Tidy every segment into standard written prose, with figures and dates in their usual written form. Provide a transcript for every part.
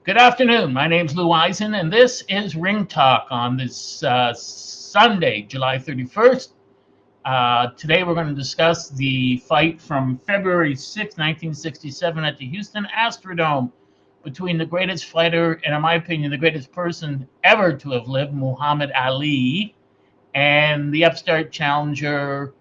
Good afternoon. My name's Lou Eisen, and this is Ring Talk on this Sunday, July 31st. Today we're going to discuss the fight from February 6, 1967 at the Houston Astrodome between the greatest fighter, and in my opinion, the greatest person ever to have lived, Muhammad Ali, and the upstart challenger,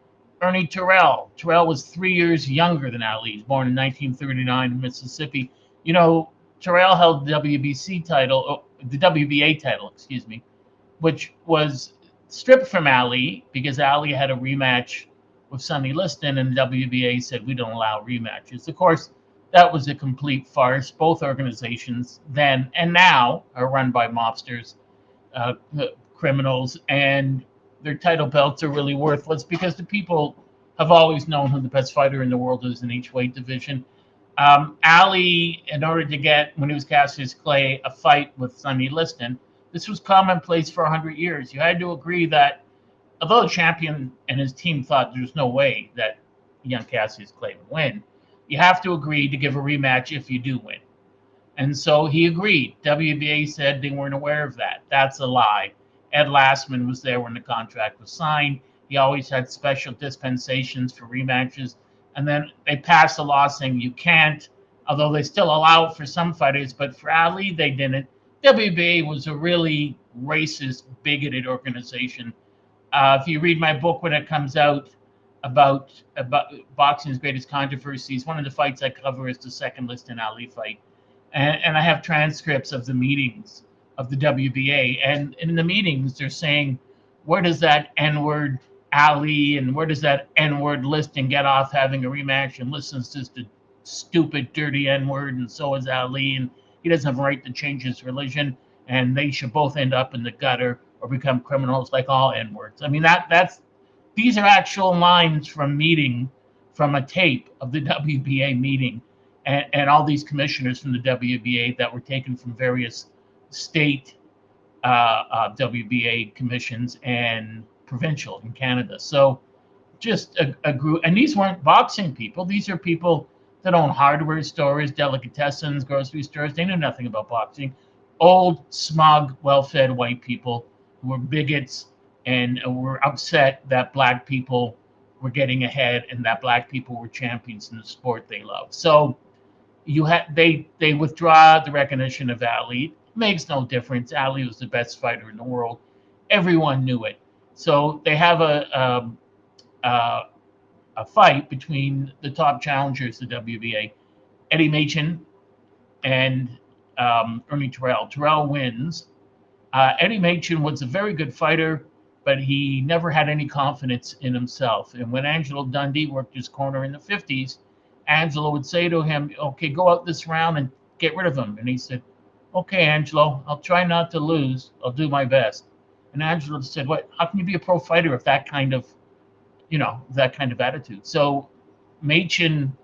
Ernie Terrell. Terrell was 3 years younger than Ali. He was born in 1939 in Mississippi. You know, Terrell held the WBC title, the WBA title, excuse me, which was stripped from Ali because Ali had a rematch with Sonny Liston, and the WBA said we don't allow rematches. Of course, that was a complete farce. Both organizations then and now are run by mobsters, uh, criminals, and their title belts are really worthless because the people have always known who the best fighter in the world is in each weight division. Ali, in order to get, when he was Cassius Clay, a fight with Sonny Liston, this was commonplace for 100 years. You had to agree that, although the champion and his team thought there was no way that young Cassius Clay would win, you have to agree to give a rematch if you do win. And so he agreed. WBA said they weren't aware of that. That's a lie. Ed Lastman was there when the contract was signed. He always had special dispensations for rematches. And then they passed a law saying you can't, although they still allow it for some fighters, but for Ali, they didn't. WBA was a really racist, bigoted organization. If you read my book when it comes out about boxing's greatest controversies, one of the fights I cover is the second Liston Ali fight, and I have transcripts of the meetings of the WBA. And in the meetings, they're saying, where does that N word Ali and where does that N word Liston get off having a rematch? And Liston's just a stupid, dirty N word, and so is Ali. And he doesn't have a right to change his religion. And they should both end up in the gutter or become criminals like all N words. I mean, that's these are actual lines from a tape of the WBA meeting, and all these commissioners from the WBA that were taken from various state WBA commissions and provincial in Canada. So just a group, and these weren't boxing people. These are people that own hardware stores, delicatessens, grocery stores. They knew nothing about boxing. Old, smug, well-fed white people who were bigots and were upset that black people were getting ahead and that black people were champions in the sport they love. So they withdraw the recognition of Ali. It makes no difference. Ali was the best fighter in the world. Everyone knew it. So they have a, a fight between the top challengers, the WBA, Eddie Machen and Ernie Terrell. Terrell wins. Eddie Machen was a very good fighter, but he never had any confidence in himself. And when Angelo Dundee worked his corner in the 50s, Angelo would say to him, okay, go out this round and get rid of him. And he said, okay, Angelo, I'll try not to lose. I'll do my best. And Angelo said, what, how can you be a pro fighter if that kind of attitude? So Machen,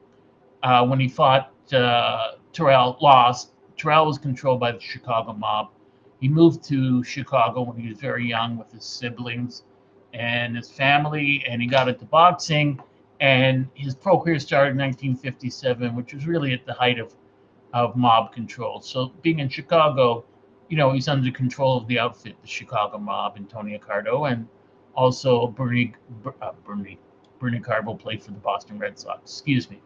when he fought Terrell, lost. Terrell was controlled by the Chicago mob. He moved to Chicago when he was very young with his siblings and his family, and he got into boxing. And his pro career started in 1957, which was really at the height of mob control. So being in Chicago, he's under control of the outfit, the Chicago mob, and Tony Accardo, and also Bernie Carbo played for the Boston Red Sox. Excuse me,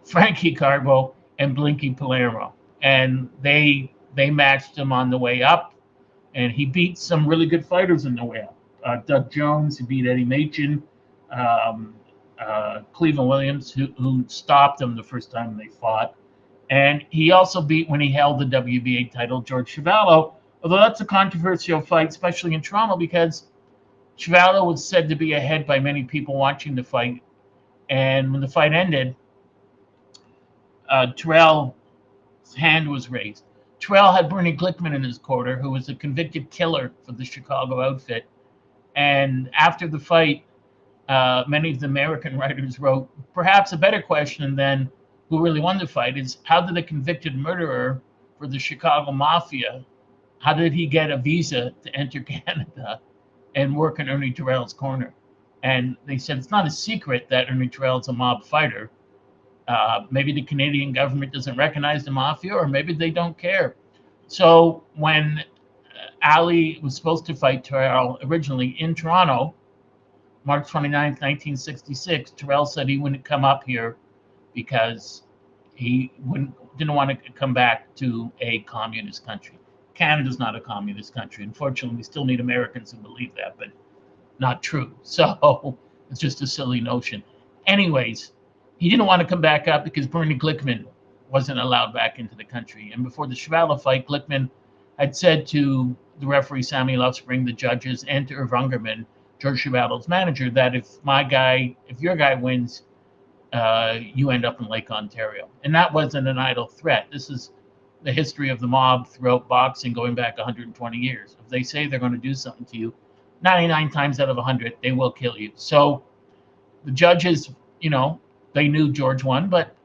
Frankie Carbo and Blinky Palermo, and they matched him on the way up, and he beat some really good fighters on the way up. Doug Jones, he beat Eddie Machen, Cleveland Williams, who stopped him the first time they fought. And he also beat, when he held the WBA title, George Chuvalo, although that's a controversial fight, especially in Toronto, because Chuvalo was said to be ahead by many people watching the fight. And when the fight ended, Terrell's hand was raised. Terrell had Bernie Glickman in his corner, who was a convicted killer for the Chicago outfit. And after the fight, many of the American writers wrote, perhaps a better question than who really won the fight is, how did a convicted murderer for the Chicago Mafia, how did he get a visa to enter Canada and work in Ernie Terrell's corner? And they said it's not a secret that Ernie Terrell's a mob fighter. Maybe the Canadian government doesn't recognize the mafia, or maybe they don't care. So when Ali was supposed to fight Terrell originally in Toronto, March 29th, 1966, Terrell said he wouldn't come up here because he didn't want to come back to a communist country. Canada's not a communist country. Unfortunately, we still need Americans who believe that, but not true. So it's just a silly notion. Anyways, he didn't want to come back up because Bernie Glickman wasn't allowed back into the country. And before the Chvala fight, Glickman had said to the referee Samuel Offspring, the judges, and to Irv Ungerman, George Chuvalo's manager, that if your guy wins, you end up in Lake Ontario. And that wasn't an idle threat. This is the history of the mob throughout boxing going back 120 years. If they say they're going to do something to you, 99 times out of 100, they will kill you. So the judges, they knew George won, but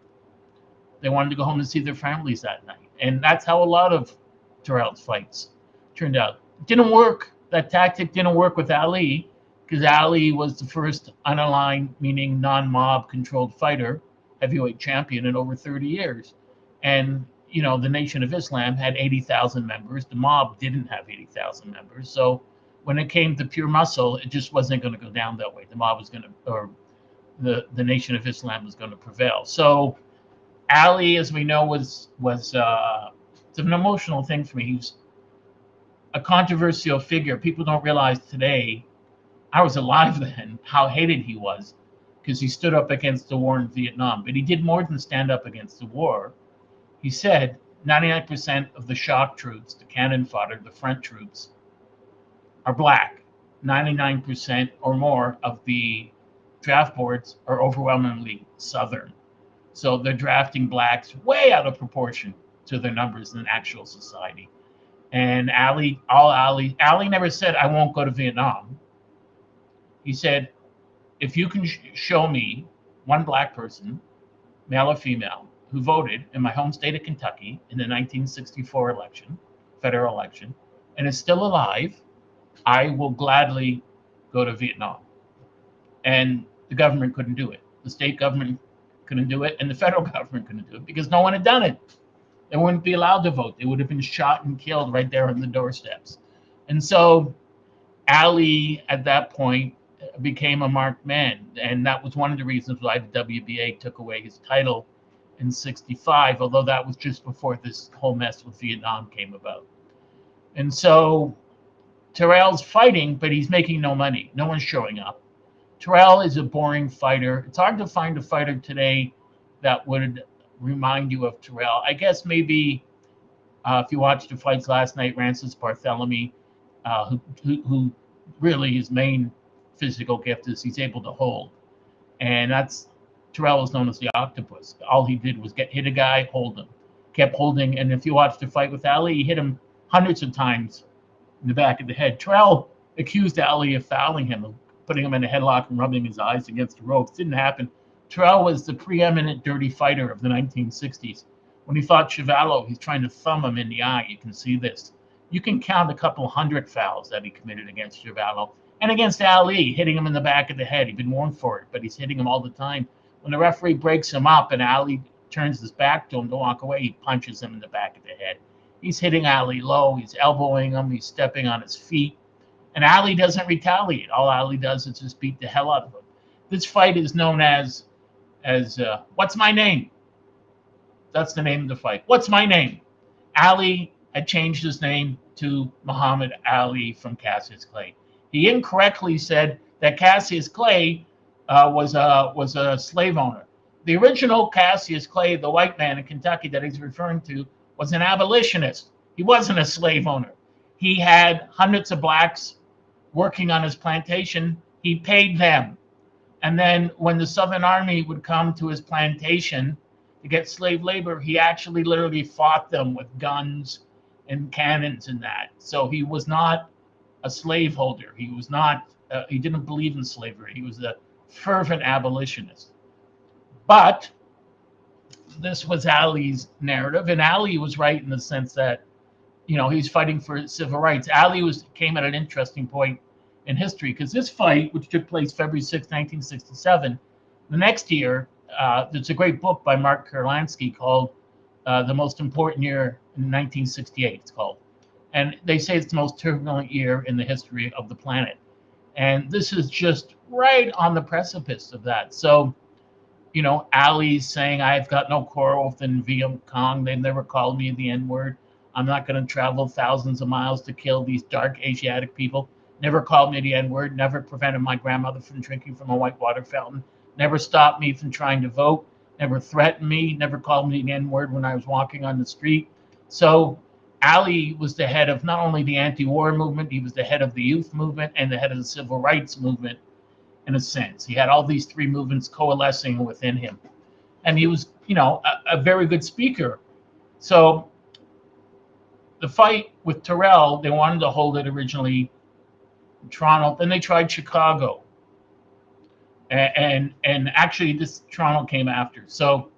they wanted to go home and see their families that night. And that's how a lot of Terrell's fights turned out. It didn't work. That tactic didn't work with Ali because Ali was the first unaligned, meaning non-mob controlled fighter, heavyweight champion in over 30 years. And, the Nation of Islam had 80,000 members. The mob didn't have 80,000 members. So when it came to pure muscle, it just wasn't going to go down that way. The mob was going to, or the Nation of Islam was going to prevail. So Ali, as we know, was it's an emotional thing for me. He was a controversial figure. People don't realize today, I was alive then, how hated he was because he stood up against the war in Vietnam. But he did more than stand up against the war. He said 99% of the shock troops, the cannon fodder, the front troops, are black. 99% or more of the draft boards are overwhelmingly Southern. So they're drafting blacks way out of proportion to their numbers in actual society. And Ali never said, I won't go to Vietnam. He said, if you can show me one black person, male or female, who voted in my home state of Kentucky in the 1964 election, federal election, and is still alive, I will gladly go to Vietnam. And the government couldn't do it. The state government couldn't do it, and the federal government couldn't do it because no one had done it. They wouldn't be allowed to vote. They would have been shot and killed right there on the doorsteps. And so Ali, at that point, became a marked man. And that was one of the reasons why the WBA took away his title in 65, although that was just before this whole mess with Vietnam came about. And so Terrell's fighting, but he's making no money. No one's showing up. Terrell is a boring fighter. It's hard to find a fighter today that would remind you of Terrell. I guess maybe if you watched the fights last night, Rances Barthélemy, who really his main physical gift is he's able to hold. And Terrell is known as the octopus. All he did was hit a guy, hold him. Kept holding, and if you watch the fight with Ali, he hit him hundreds of times in the back of the head. Terrell accused Ali of fouling him, of putting him in a headlock and rubbing his eyes against the ropes. Didn't happen. Terrell was the preeminent dirty fighter of the 1960s. When he fought Chuvalo, he's trying to thumb him in the eye. You can see this. You can count a couple hundred fouls that he committed against Chuvalo and against Ali, hitting him in the back of the head. He'd been warned for it, but he's hitting him all the time. When the referee breaks him up and Ali turns his back to him to walk away, he punches him in the back of the head. He's hitting Ali low. He's elbowing him. He's stepping on his feet. And Ali doesn't retaliate. All Ali does is just beat the hell out of him. This fight is known as What's My Name? That's the name of the fight. What's my name? Ali had changed his name to Muhammad Ali from Cassius Clay. He incorrectly said that Cassius Clay was a slave owner. The original Cassius Clay, the white man in Kentucky that he's referring to, was an abolitionist. He wasn't a slave owner. He had hundreds of blacks working on his plantation. He paid them. And then when the Southern Army would come to his plantation to get slave labor, he actually literally fought them with guns and cannons and that. So he was not a slaveholder. He was not, he didn't believe in slavery. He was a fervent abolitionist. But this was Ali's narrative, and Ali was right in the sense that, he's fighting for civil rights. Ali came at an interesting point in history because this fight, which took place February 6, 1967, the next year, there's a great book by Mark Kurlansky called the most important year in 1968, it's called. And they say it's the most turbulent year in the history of the planet. And this is just right on the precipice of that. So, Ali's saying, I've got no quarrel with Viet Cong. They've never called me the N word. I'm not going to travel thousands of miles to kill these dark Asiatic people. Never called me the N word. Never prevented my grandmother from drinking from a white water fountain. Never stopped me from trying to vote. Never threatened me. Never called me the N word when I was walking on the street. So Ali was the head of not only the anti-war movement, he was the head of the youth movement and the head of the civil rights movement in a sense. He had all these three movements coalescing within him. And he was, a very good speaker. So the fight with Terrell, they wanted to hold it originally in Toronto. Then they tried Chicago. And actually this Toronto came after. So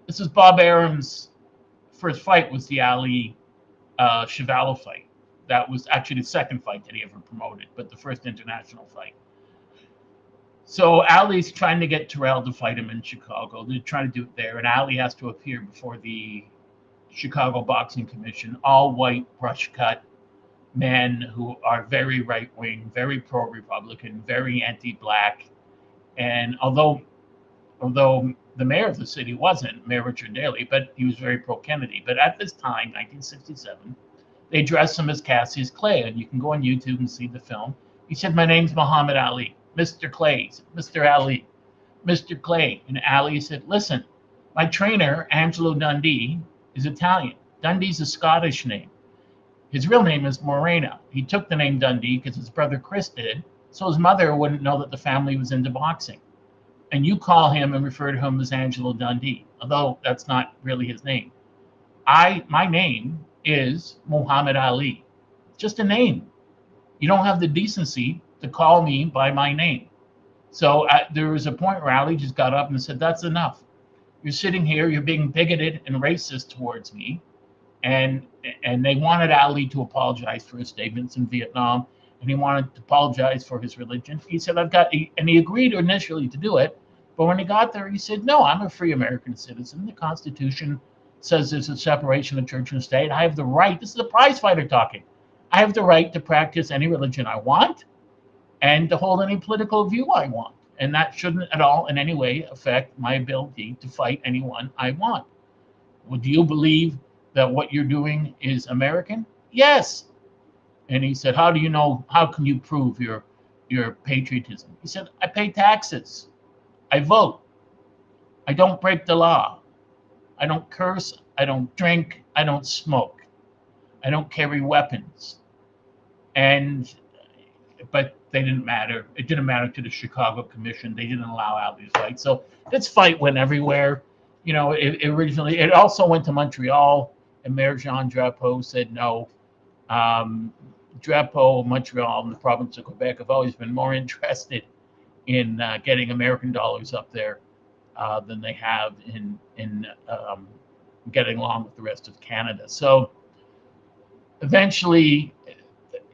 this is Bob Arum's first fight, was the Ali Chuvalo fight. That was actually the second fight that he ever promoted, but the first international fight. So Ali's trying to get Terrell to fight him in Chicago. They're trying to do it there, and Ali has to appear before the Chicago Boxing Commission, all white, brush cut men who are very right wing, very pro Republican, very anti black. And although the mayor of the city wasn't, Mayor Richard Daley, but he was very pro Kennedy. But at this time, 1967, they dressed him as Cassius Clay, and you can go on YouTube and see the film. He said, "My name's Muhammad Ali." Mr. Clay, Mr. Ali, Mr. Clay. And Ali said, "Listen, my trainer, Angelo Dundee, is Italian. Dundee's a Scottish name. His real name is Morena. He took the name Dundee because his brother Chris did, so his mother wouldn't know that the family was into boxing. And you call him and refer to him as Angelo Dundee, although that's not really his name. My name is Muhammad Ali. Just a name. You don't have the decency to call me by my name." So there was a point where Ali just got up and said, "That's enough. You're sitting here, you're being bigoted and racist towards me." And they wanted Ali to apologize for his statements in Vietnam, and he wanted to apologize for his religion. He said, and he agreed initially to do it, but when he got there, he said, "No, I'm a free American citizen. The Constitution says there's a separation of church and state. I have the right," this is a prize fighter talking, "I have the right to practice any religion I want and to hold any political view I want. And that shouldn't at all in any way affect my ability to fight anyone I want. Would you believe that what you're doing is American?" "Yes." And he said, "How do you know? How can you prove your patriotism?" He said, "I pay taxes. I vote. I don't break the law. I don't curse. I don't drink. I don't smoke. I don't carry weapons." But they didn't matter. It didn't matter to the Chicago Commission. They didn't allow Ali to fight. So this fight went everywhere. It also went to Montreal, and Mayor Jean Drapeau said no. Drapeau, Montreal, and the province of Quebec have always been more interested in getting American dollars up there than they have in getting along with the rest of Canada. So eventually,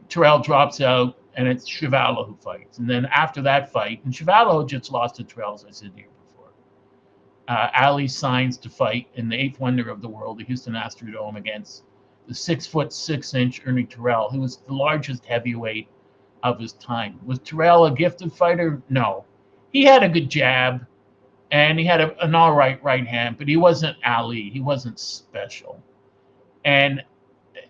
Terrell drops out, and it's Chuvalo who fights. And then after that fight, and Chuvalo just lost to Terrell, as I said here before, Ali signs to fight in the eighth wonder of the world, the Houston Astrodome, against the 6'6" Ernie Terrell, who was the largest heavyweight of his time. Was Terrell a gifted fighter? No. He had a good jab, and he had an all right hand, but he wasn't Ali. He wasn't special. And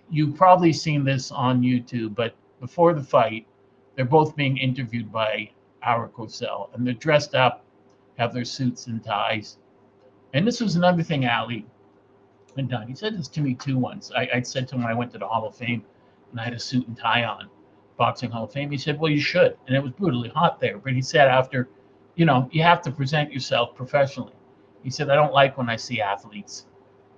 you've probably seen this on YouTube, but before the fight, they're both being interviewed by Howard Cosell, and they're dressed up, have their suits and ties. And this was another thing Ali had done. He said this to me too once. I said to him when I went to the Hall of Fame, and I had a suit and tie on, Boxing Hall of Fame. He said, "Well, you should." And it was brutally hot there. But he said after, you have to present yourself professionally. He said, "I don't like when I see athletes,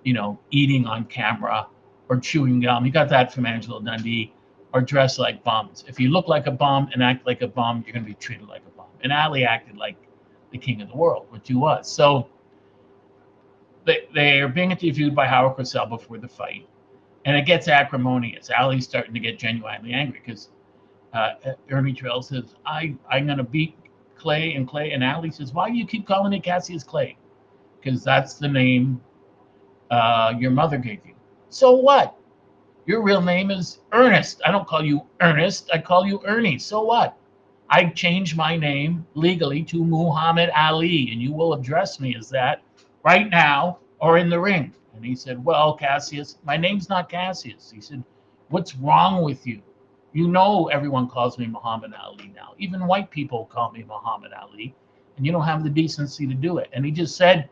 eating on camera or chewing gum." He got that from Angelo Dundee. Or dress like bums. If you look like a bum and act like a bum, you're going to be treated like a bum. And Ali acted like the king of the world, which he was. So they are being interviewed by Howard Cosell before the fight. And it gets acrimonious. Ali's starting to get genuinely angry because Ernie Terrell says, I'm going to beat Clay. And Ali says, "Why do you keep calling me Cassius Clay?" Because that's the name your mother gave you. So what? Your real name is Ernest. I don't call you Ernest. I call you Ernie. So what? I changed my name legally to Muhammad Ali, and you will address me as that right now or in the ring. And he said, well, Cassius, my name's not Cassius. He said, what's wrong with you? You know, everyone calls me Muhammad Ali now. Even white people call me Muhammad Ali, and you don't have the decency to do it. And he just said,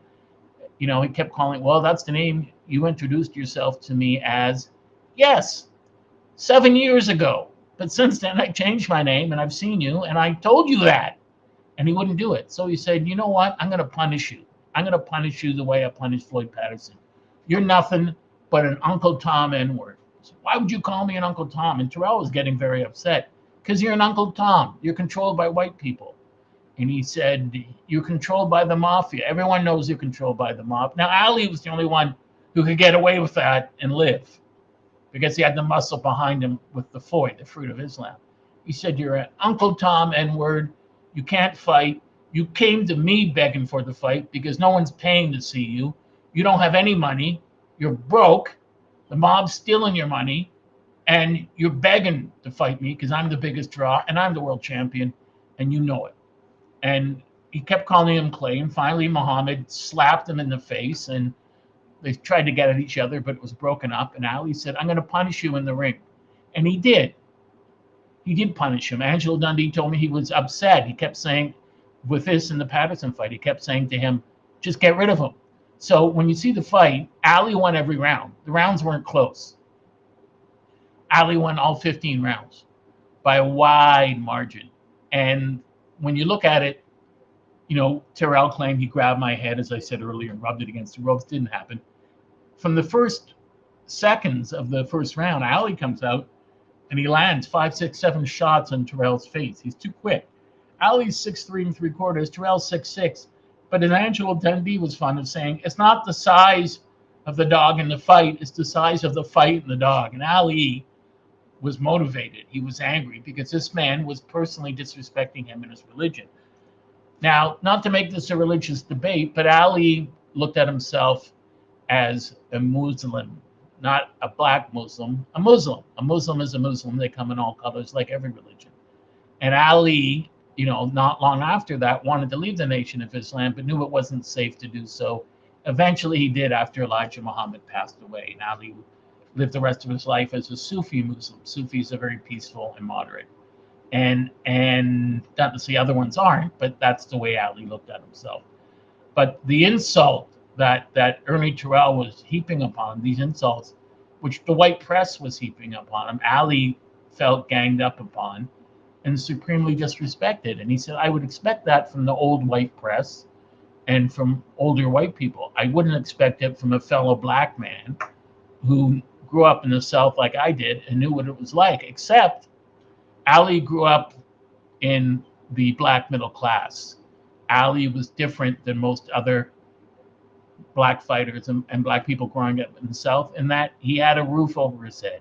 he kept calling, well, that's the name you introduced yourself to me as. Yes, 7 years ago. But since then, I changed my name and I've seen you and I told you that. And he wouldn't do it. So he said, you know what? I'm going to punish you. I'm going to punish you the way I punished Floyd Patterson. You're nothing but an Uncle Tom N-word. So why would you call me an Uncle Tom? And Terrell was getting very upset because you're an Uncle Tom. You're controlled by white people. And he said, you're controlled by the mafia. Everyone knows you're controlled by the mob. Now, Ali was the only one who could get away with that and live, because he had the muscle behind him with the Foy, the fruit of Islam. He said, you're an Uncle Tom N-word. You can't fight. You came to me begging for the fight because no one's paying to see you. You don't have any money. You're broke. The mob's stealing your money. And you're begging to fight me because I'm the biggest draw and I'm the world champion. And you know it. And he kept calling him Clay. And finally, Muhammad slapped him in the face. And they tried to get at each other, but it was broken up. And Ali said, I'm going to punish you in the ring. And he did. He did punish him. Angelo Dundee told me he was upset. He kept saying, with this in the Patterson fight, he kept saying to him, just get rid of him. So when you see the fight, Ali won every round. The rounds weren't close. Ali won all 15 rounds by a wide margin. And when you look at it, Terrell claimed he grabbed my head, as I said earlier, and rubbed it against the ropes. Didn't happen. From the first seconds of the first round, Ali comes out and he lands 5, 6, 7 shots on Terrell's face. He's too quick. Ali's 6'3 3/4, Terrell's 6'6. But as Angelo Dundee was fond of saying, it's not the size of the dog in the fight, it's the size of the fight in the dog. And Ali was motivated. He was angry because this man was personally disrespecting him and his religion. Now, not to make this a religious debate, but Ali looked at himself as a Muslim, not a black Muslim, a Muslim. A Muslim is a Muslim. They come in all colors, like every religion. And Ali, not long after that, wanted to leave the Nation of Islam, but knew it wasn't safe to do so. Eventually, he did after Elijah Muhammad passed away. And Ali lived the rest of his life as a Sufi Muslim. Sufis are very peaceful and moderate. And not to say other ones aren't, but that's the way Ali looked at himself. But the insult that Ernie Terrell was heaping upon, these insults, which the white press was heaping upon him, Ali felt ganged up upon and supremely disrespected. And he said, I would expect that from the old white press and from older white people. I wouldn't expect it from a fellow black man who grew up in the South like I did and knew what it was like, except Ali grew up in the black middle class. Ali was different than most other black fighters and black people growing up in the South in that he had a roof over his head.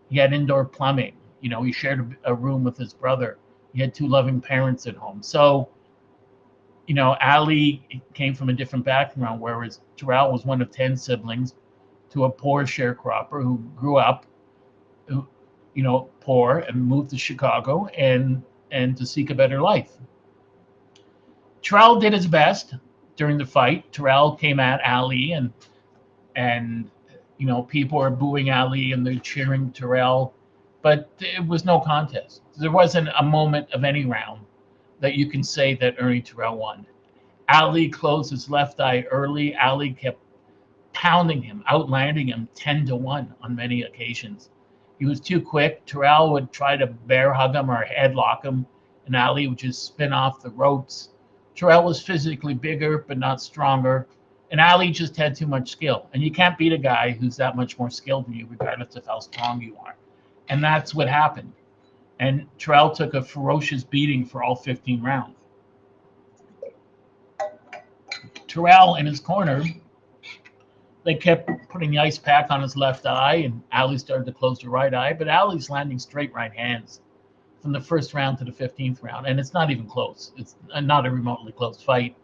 He had indoor plumbing. He shared a room with his brother. He had 2 loving parents at home. So, Ali came from a different background, whereas Terrell was one of 10 siblings to a poor sharecropper who grew up poor and moved to Chicago and to seek a better life. Terrell did his best during the fight. Terrell came at Ali and people were booing Ali and they're cheering Terrell, but it was no contest. There wasn't a moment of any round that you can say that Ernie Terrell won. Ali closed his left eye early. Ali kept pounding him, outlanding him 10-1 on many occasions. He was too quick. Terrell would try to bear hug him or headlock him, and Ali would just spin off the ropes. Terrell was physically bigger, but not stronger. And Ali just had too much skill. And you can't beat a guy who's that much more skilled than you, regardless of how strong you are. And that's what happened. And Terrell took a ferocious beating for all 15 rounds. Terrell in his corner, they kept putting the ice pack on his left eye, and Ali started to close the right eye. But Ali's landing straight right hands from the first round to the 15th round, and it's not even close. It's not a remotely close fight.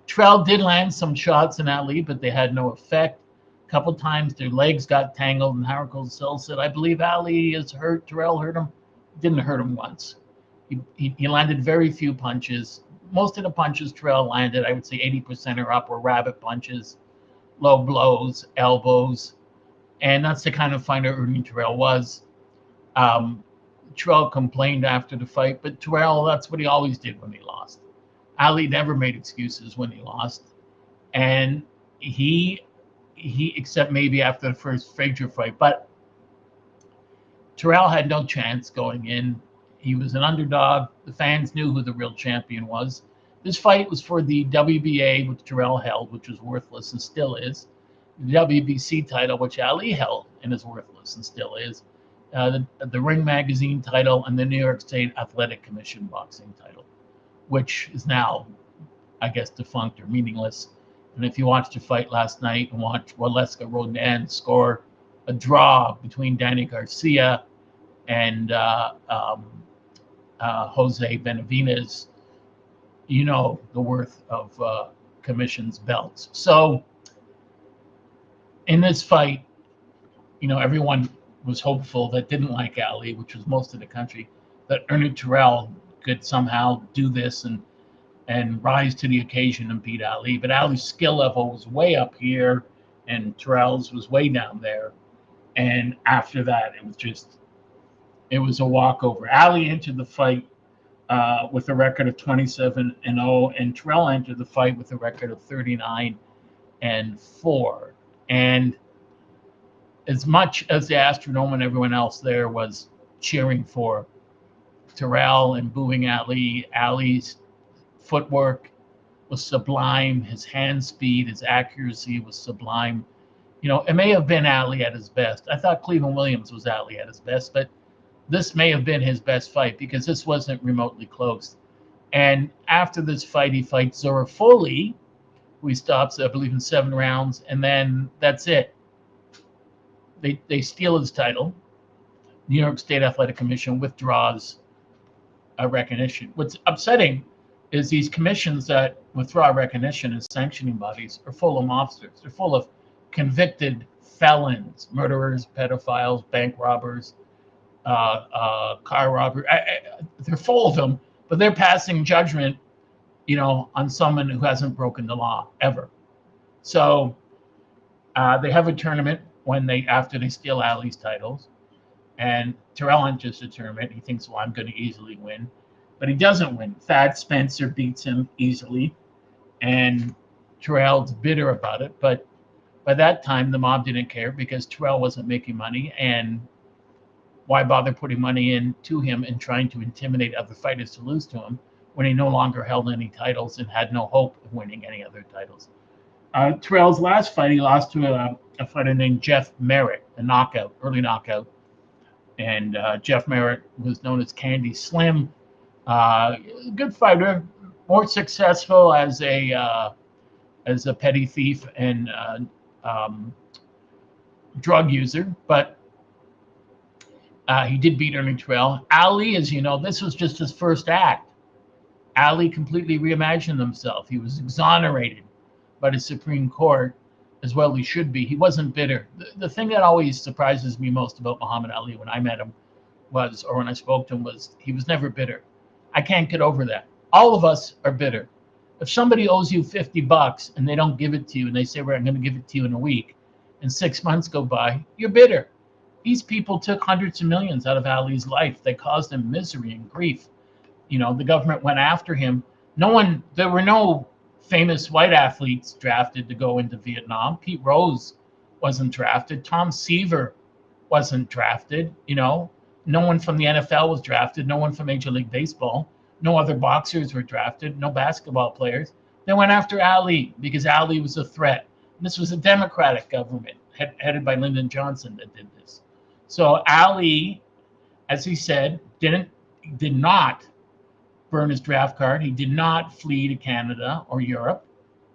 Terrell did land some shots in Ali, but they had no effect. A couple times their legs got tangled, and Howard Cosell said, "I believe Ali is hurt. Terrell hurt him." Didn't hurt him once. He landed very few punches. Most of the punches Terrell landed, I would say 80% or up, were rabbit punches, low blows, elbows, and that's the kind of fighter Ernie Terrell was. Terrell complained after the fight, but Terrell, that's what he always did when he lost. Ali never made excuses when he lost, and he except maybe after the first Frazier fight, but Terrell had no chance going in. He was an underdog. The fans knew who the real champion was. This fight was for the WBA, which Terrell held, which was worthless and still is. The WBC title, which Ali held and is worthless and still is. The Ring Magazine title, and the New York State Athletic Commission boxing title, which is now, I guess, defunct or meaningless. And if you watched the fight last night and watched Waleska Rodan score a draw between Danny Garcia and Jose Benavidez, you know the worth of commission's belts. So in this fight, everyone was hopeful that didn't like Ali, which was most of the country, that Ernie Terrell could somehow do this and rise to the occasion and beat Ali. But Ali's skill level was way up here, and Terrell's was way down there. And after that, it was a walkover. Ali entered the fight with a record of 27-0, and Terrell entered the fight with a record of 39-4. And as much as the Astrodome and everyone else there was cheering for Terrell and booing Ali, Ali's footwork was sublime. His hand speed, his accuracy was sublime. It may have been Ali at his best. I thought Cleveland Williams was Ali at his best, but this may have been his best fight because this wasn't remotely close. And after this fight, he fights Zora Foley, who he stops, I believe, in 7 rounds, and then that's it. They steal his title. New York State Athletic Commission withdraws recognition. What's upsetting is these commissions that withdraw recognition as sanctioning bodies are full of mobsters. They're full of convicted felons, murderers, pedophiles, bank robbers, car robbers. They're full of them, but they're passing judgment, on someone who hasn't broken the law ever. So they have a tournament after they steal Ali's titles, and Terrell enters the tournament. He thinks, well, I'm going to easily win, but he doesn't win. Thad Spencer beats him easily, and Terrell's bitter about it. But by that time, the mob didn't care because Terrell wasn't making money, and why bother putting money into him and trying to intimidate other fighters to lose to him when he no longer held any titles and had no hope of winning any other titles? Terrell's last fight, he lost to a fighter named Jeff Merritt, early knockout. And Jeff Merritt was known as Candy Slim. Good fighter, more successful as a petty thief and drug user, but he did beat Ernie Terrell. Ali, as you know, this was just his first act. Ali completely reimagined himself. He was exonerated by the Supreme Court, as well he should be. He wasn't bitter. The thing that always surprises me most about Muhammad Ali when I met him when I spoke to him, was he was never bitter. I can't get over that. All of us are bitter. If somebody owes you $50 and they don't give it to you, and they say, well, I'm going to give it to you in a week, and 6 months go by, you're bitter. These people took hundreds of millions out of Ali's life. They caused him misery and grief. The government went after him. There were no famous white athletes drafted to go into Vietnam. Pete Rose wasn't drafted. Tom Seaver wasn't drafted. No one from the NFL was drafted. No one from Major League Baseball. No other boxers were drafted. No basketball players. They went after Ali because Ali was a threat. This was a Democratic government headed by Lyndon Johnson that did this. So Ali, as he said, did not burn his draft card. He did not flee to Canada or Europe.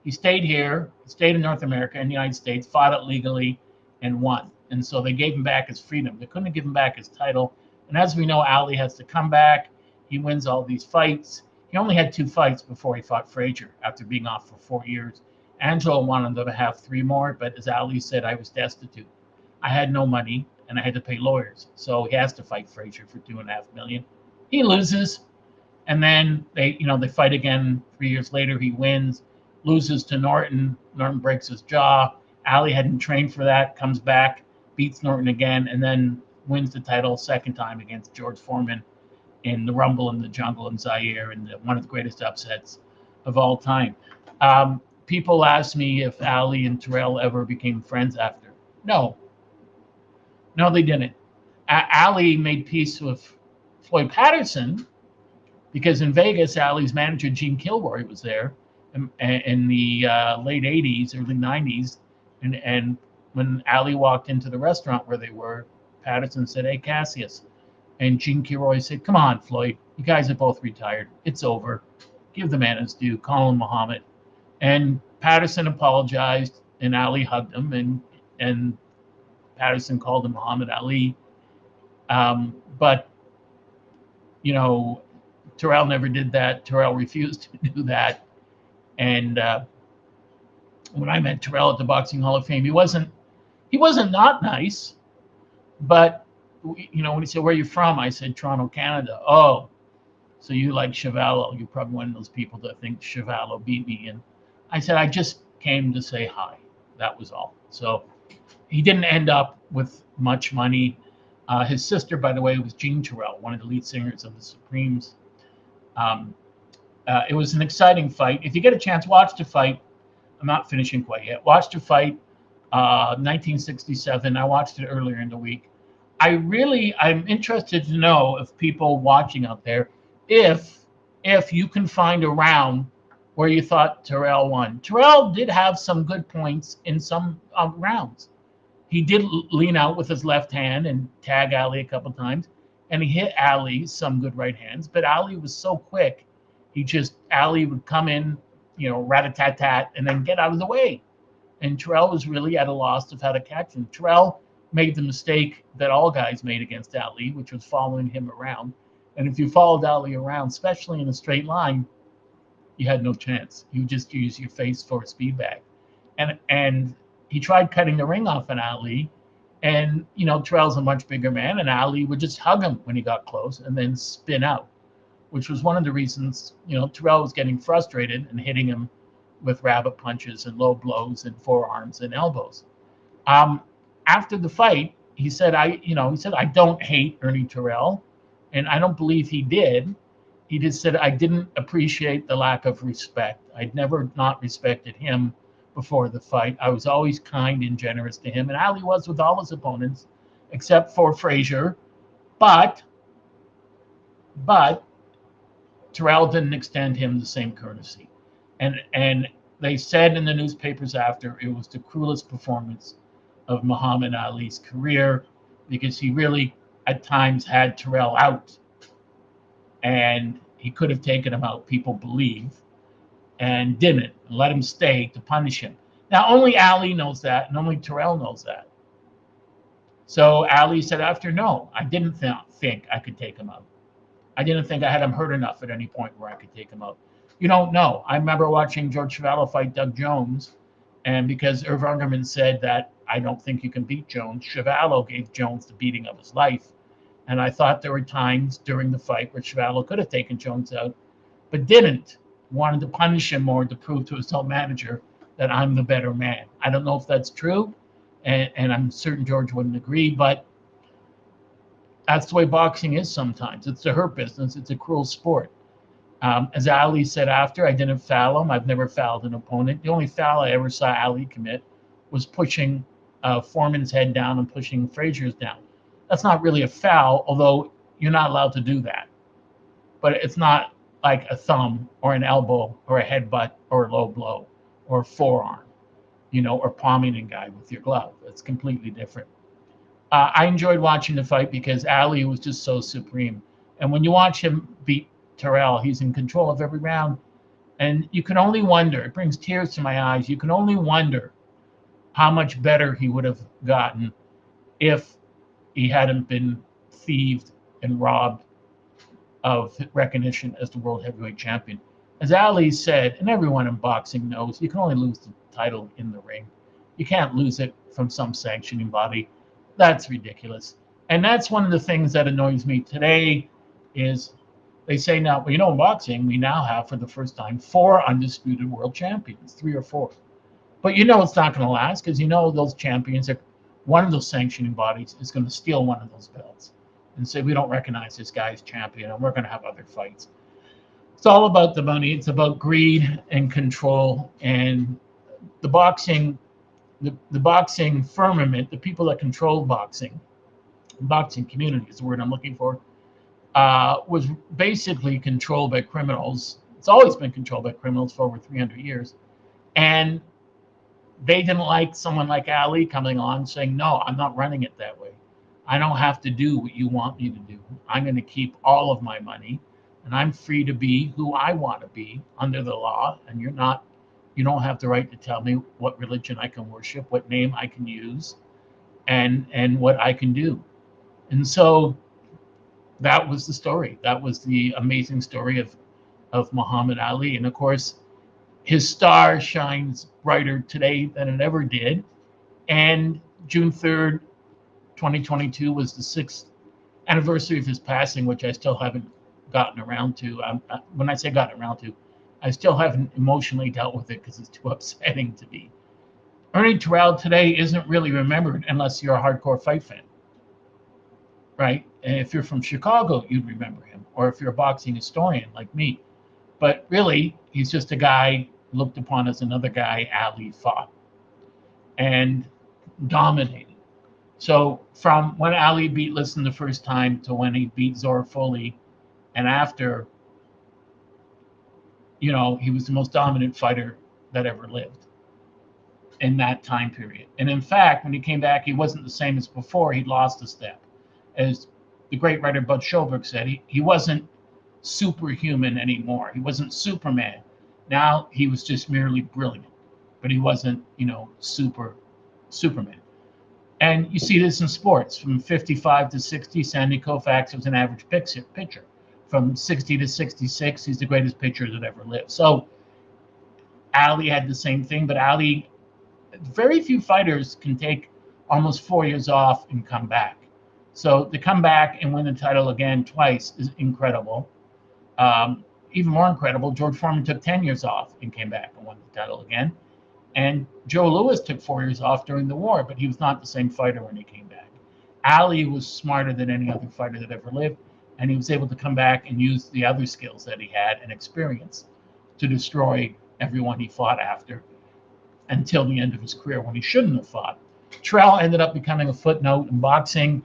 He stayed here, stayed in North America and the United States, fought it legally, and won. And so they gave him back his freedom. They couldn't give him back his title. And as we know, Ali has to come back. He wins all these fights. He only had 2 fights before he fought Frazier after being off for 4 years. Angelo wanted them to have 3 more, but as Ali said, I was destitute. I had no money and I had to pay lawyers. So he has to fight Frazier for $2.5 million. He loses, and then they fight again 3 years later. He wins, loses to Norton. Norton breaks his jaw. Ali hadn't trained for that, comes back, beats Norton again, and then wins the title second time against George Foreman in the Rumble in the Jungle in Zaire, and one of the greatest upsets of all time. People ask me if Ali and Terrell ever became friends after. No, they didn't. Ali made peace with Floyd Patterson because in Vegas, Ali's manager Gene Kilroy was there in the late '80s, early '90s, and when Ali walked into the restaurant where they were, Patterson said, "Hey, Cassius," and Gene Kilroy said, "Come on, Floyd, you guys are both retired. It's over. Give the man his due. Call him Muhammad." And Patterson apologized, and Ali hugged him, and Patterson called him Muhammad Ali. But Terrell never did that. Terrell refused to do that. And when I met Terrell at the Boxing Hall of Fame, he wasn't not nice, but when he said, "Where are you from?" I said, "Toronto, Canada." "Oh, so you like Chevalo? You're probably one of those people that think Chevalo beat me." And I said, "I just came to say hi. That was all." So he didn't end up with much money. His sister, by the way, was Jean Terrell, one of the lead singers of the Supremes. It was an exciting fight. If you get a chance, watch the fight. I'm not finishing quite yet. Watch the fight, 1967. I watched it earlier in the week. I'm interested to know if people watching out there, if you can find a round where you thought Terrell won. Terrell did have some good points in some rounds. He did lean out with his left hand and tag Ali a couple times, and he hit Ali some good right hands. But Ali was so quick, Ali would come in, rat-a-tat-tat, and then get out of the way. And Terrell was really at a loss of how to catch him. Terrell made the mistake that all guys made against Ali, which was following him around. And if you followed Ali around, especially in a straight line, you had no chance. You just use your face for a speed bag. And he tried cutting the ring off on Ali, and Terrell's a much bigger man, and Ali would just hug him when he got close and then spin out, which was one of the reasons Terrell was getting frustrated and hitting him with rabbit punches and low blows and forearms and elbows. After the fight, he said, I don't hate Ernie Terrell, and I don't believe he did. He just said, I didn't appreciate the lack of respect. I'd never not respected him before the fight. I was always kind and generous to him, and Ali was with all his opponents, except for Frazier. But Terrell didn't extend him the same courtesy. And they said in the newspapers after, it was the cruelest performance of Muhammad Ali's career, because he really at times had Terrell out, and he could have taken him out, people believe, and didn't, let him stay to punish him. Now, only Ali knows that, and only Terrell knows that. So Ali said after, "No, I didn't think I could take him out. I didn't think I had him hurt enough at any point where I could take him out." You don't know. I remember watching George Chuvalo fight Doug Jones, and because Irv Ungerman said that, "I don't think you can beat Jones," Chuvalo gave Jones the beating of his life. And I thought there were times during the fight where Chuvalo could have taken Jones out, but didn't. Wanted to punish him more to prove to his own manager that I'm the better man. I don't know if that's true, and I'm certain George wouldn't agree, but that's the way boxing is sometimes. It's a hurt business. It's a cruel sport. As Ali said after, I didn't foul him. I've never fouled an opponent. The only foul I ever saw Ali commit was pushing Foreman's head down and pushing Frazier's down. That's not really a foul, although you're not allowed to do that. But it's not like a thumb or an elbow or a headbutt or a low blow or a forearm, or palming a guy with your glove. It's completely different. I enjoyed watching the fight because Ali was just so supreme. And when you watch him beat Terrell, he's in control of every round. And you can only wonder, it brings tears to my eyes, you can only wonder how much better he would have gotten if he hadn't been thieved and robbed of recognition as the world heavyweight champion. As Ali said, and everyone in boxing knows, you can only lose to title in the ring. You can't lose it from some sanctioning body. That's ridiculous. And that's one of the things that annoys me today is they say now, well, in boxing, we now have for the first time 4 undisputed world champions, 3 or 4. But it's not going to last because those champions are one of those sanctioning bodies is going to steal one of those belts and say we don't recognize this guy as champion and we're going to have other fights. It's all about the money. It's about greed and control, and the boxing, the boxing firmament, the people that control boxing community is the word I'm looking for, was basically controlled by criminals. It's always been controlled by criminals for over 300 years, and they didn't like someone like Ali coming on saying, no, I'm not running it that way. I don't have to do what you want me to do. I'm going to keep all of my money, and I'm free to be who I want to be under the law. And you don't have the right to tell me what religion I can worship, what name I can use, and what I can do. And so that was the story. That was the amazing story of Muhammad Ali. And of course, his star shines brighter today than it ever did. And June 3rd, 2022 was the 6th anniversary of his passing, which I still haven't gotten around to. When I say gotten around to, I still haven't emotionally dealt with it because it's too upsetting to me. Ernie Terrell today isn't really remembered unless you're a hardcore fight fan, right? And if you're from Chicago, you'd remember him, or if you're a boxing historian like me. But really, he's just a guy looked upon as another guy Ali fought and dominated. So from when Ali beat Listen the first time to when he beat Zora Foley, and after, he was the most dominant fighter that ever lived in that time period. And in fact, when he came back, he wasn't the same as before. He'd lost a step. As the great writer Bud Schulberg said, he wasn't superhuman anymore. He wasn't Superman. Now he was just merely brilliant, but he wasn't, Superman. And you see this in sports. From 55 to 60, Sandy Koufax was an average pitcher. From 60 to 66, he's the greatest pitcher that ever lived. So Ali had the same thing, but Ali, very few fighters can take almost 4 years off and come back. So to come back and win the title again twice is incredible. Even more incredible, George Foreman took 10 years off and came back and won the title again. And Joe Louis took 4 years off during the war, but he was not the same fighter when he came back. Ali was smarter than any other fighter that ever lived, and he was able to come back and use the other skills that he had and experience to destroy everyone he fought after until the end of his career when he shouldn't have fought. Terrell ended up becoming a footnote in boxing.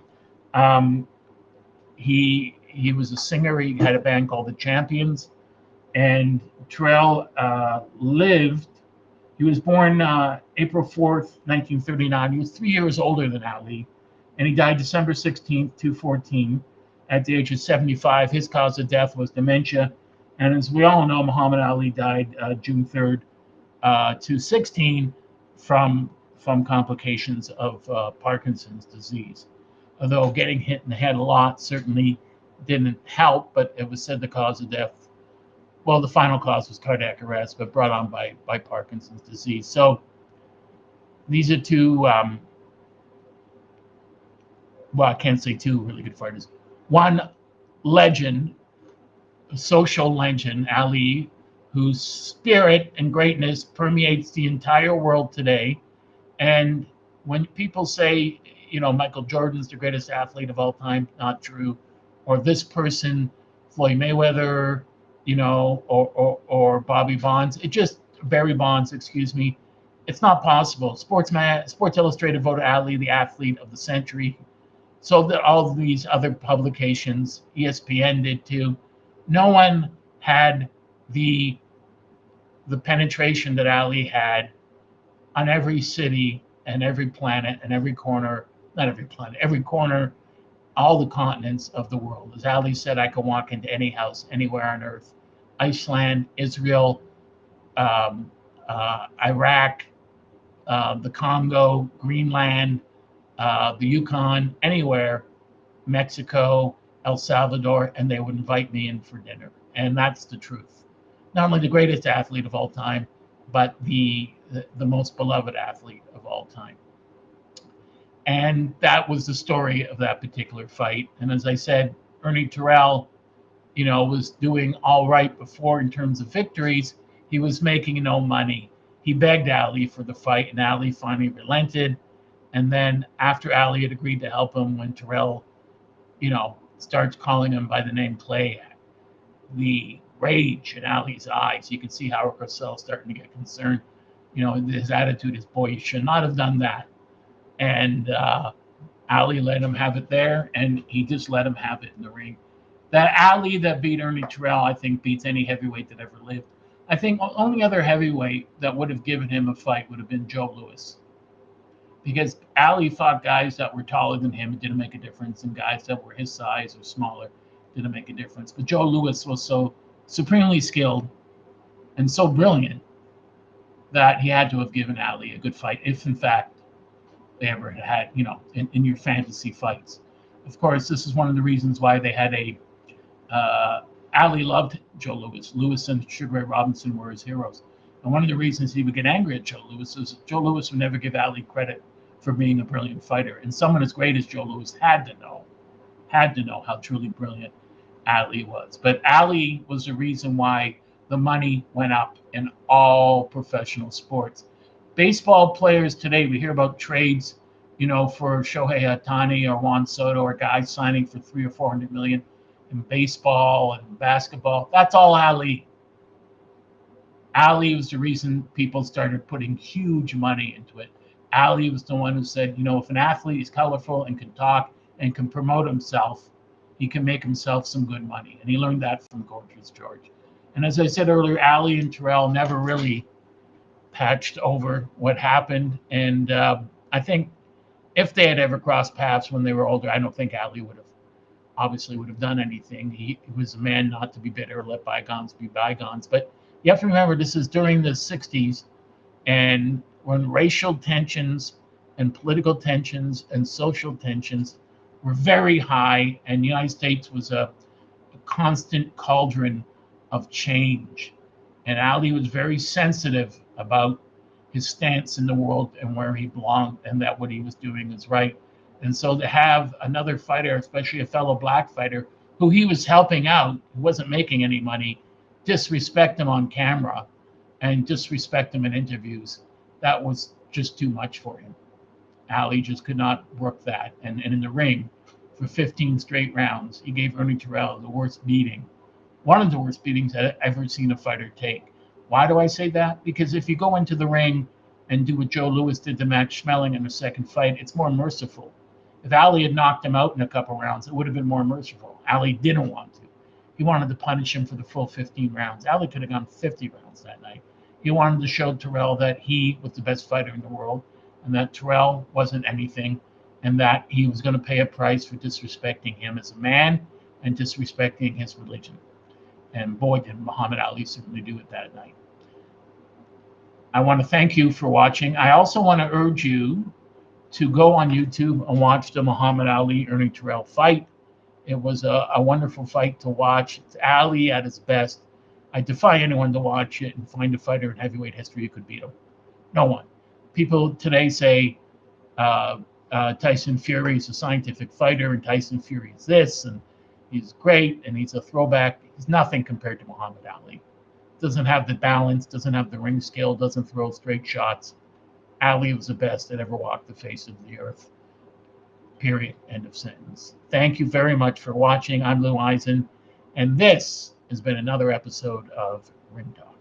He was a singer. He had a band called the Champions, and Terrell lived. He was born April 4th, 1939. He was 3 years older than Ali, and he died December 16th, 2014, at the age of 75. His cause of death was dementia, and as we all know, Muhammad Ali died June 3rd, 2016, from complications of Parkinson's disease. Although getting hit in the head a lot certainly didn't help, but it was said the cause of death, well, the final cause was cardiac arrest, but brought on by Parkinson's disease. So these are two, well, I can't say two really good fighters. One legend, a social legend, Ali, whose spirit and greatness permeates the entire world today. And when people say, Michael Jordan's the greatest athlete of all time, not true. Or this person, Floyd Mayweather, or Bobby Bonds. Barry Bonds, excuse me. It's not possible. Sports Illustrated voted Ali the athlete of the century. So that all of these other publications, ESPN did too. No one had the penetration that Ali had on every city and every planet and every corner, not every planet, every corner, all the continents of the world. As Ali said, I can walk into any house anywhere on earth. Iceland, Israel, Iraq, the Congo, Greenland, the Yukon, anywhere, Mexico, El Salvador, and they would invite me in for dinner. And that's the truth. Not only the greatest athlete of all time, but the the most beloved athlete of all time. And that was the story of that particular fight. And as I said, Ernie Terrell, was doing all right before in terms of victories. He was making no money. He begged Ali for the fight, and Ali finally relented. And then after Ali had agreed to help him, when Terrell, starts calling him by the name Clay, the rage in Ali's eyes, you can see Howard Cosell starting to get concerned. His attitude is, boy, you should not have done that. And Ali let him have it there, and he just let him have it in the ring. That Ali that beat Ernie Terrell, I think, beats any heavyweight that ever lived. I think the only other heavyweight that would have given him a fight would have been Joe Louis. Because Ali fought guys that were taller than him, it didn't make a difference, and guys that were his size or smaller didn't make a difference. But Joe Louis was so supremely skilled and so brilliant that he had to have given Ali a good fight, if in fact they ever had, in your fantasy fights. Of course, this is one of the reasons why they had Ali loved Joe Louis. Louis and Sugar Ray Robinson were his heroes. And one of the reasons he would get angry at Joe Louis is Joe Louis would never give Ali credit for being a brilliant fighter. And someone as great as Joe Louis had to know how truly brilliant Ali was. But Ali was the reason why the money went up in all professional sports. Baseball players today, we hear about trades, for Shohei Ohtani or Juan Soto, or guys signing for $300 or $400 million in baseball and basketball. That's all Ali. Ali was the reason people started putting huge money into it. Ali was the one who said, if an athlete is colorful and can talk and can promote himself, he can make himself some good money. And he learned that from Gorgeous George. And as I said earlier, Ali and Terrell never really patched over what happened. And I think if they had ever crossed paths when they were older, I don't think Ali would have done anything. He was a man not to be bitter, let bygones be bygones. But you have to remember, this is during the 60s, and when racial tensions and political tensions and social tensions were very high, and the United States was a constant cauldron of change. And Ali was very sensitive about his stance in the world and where he belonged, and that what he was doing is right. And so to have another fighter, especially a fellow black fighter, who he was helping out, who wasn't making any money, disrespect him on camera and disrespect him in interviews, that was just too much for him. Ali just could not work that. And in the ring, for 15 straight rounds, he gave Ernie Terrell the worst beating, one of the worst beatings I've ever seen a fighter take. Why do I say that? Because if you go into the ring and do what Joe Louis did to Matt Schmeling in the second fight, it's more merciful. If Ali had knocked him out in a couple rounds, it would have been more merciful. Ali didn't want to. He wanted to punish him for the full 15 rounds. Ali could have gone 50 rounds that night. He wanted to show Terrell that he was the best fighter in the world, and that Terrell wasn't anything, and that he was going to pay a price for disrespecting him as a man and disrespecting his religion. And boy, did Muhammad Ali certainly do it that night. I want to thank you for watching. I also want to urge you to go on YouTube and watch the Muhammad Ali Ernie Terrell fight. It was a wonderful fight to watch. It's Ali at his best. I defy anyone to watch it and find a fighter in heavyweight history who could beat him. No one. People today say Tyson Fury is a scientific fighter, and Tyson Fury is this, and he's great, and he's a throwback. He's nothing compared to Muhammad Ali. Doesn't have the balance, doesn't have the ring skill, doesn't throw straight shots. Ali was the best that ever walked the face of the earth. Period. End of sentence. Thank you very much for watching. I'm Lou Eisen, and this has been another episode of Ring Talk.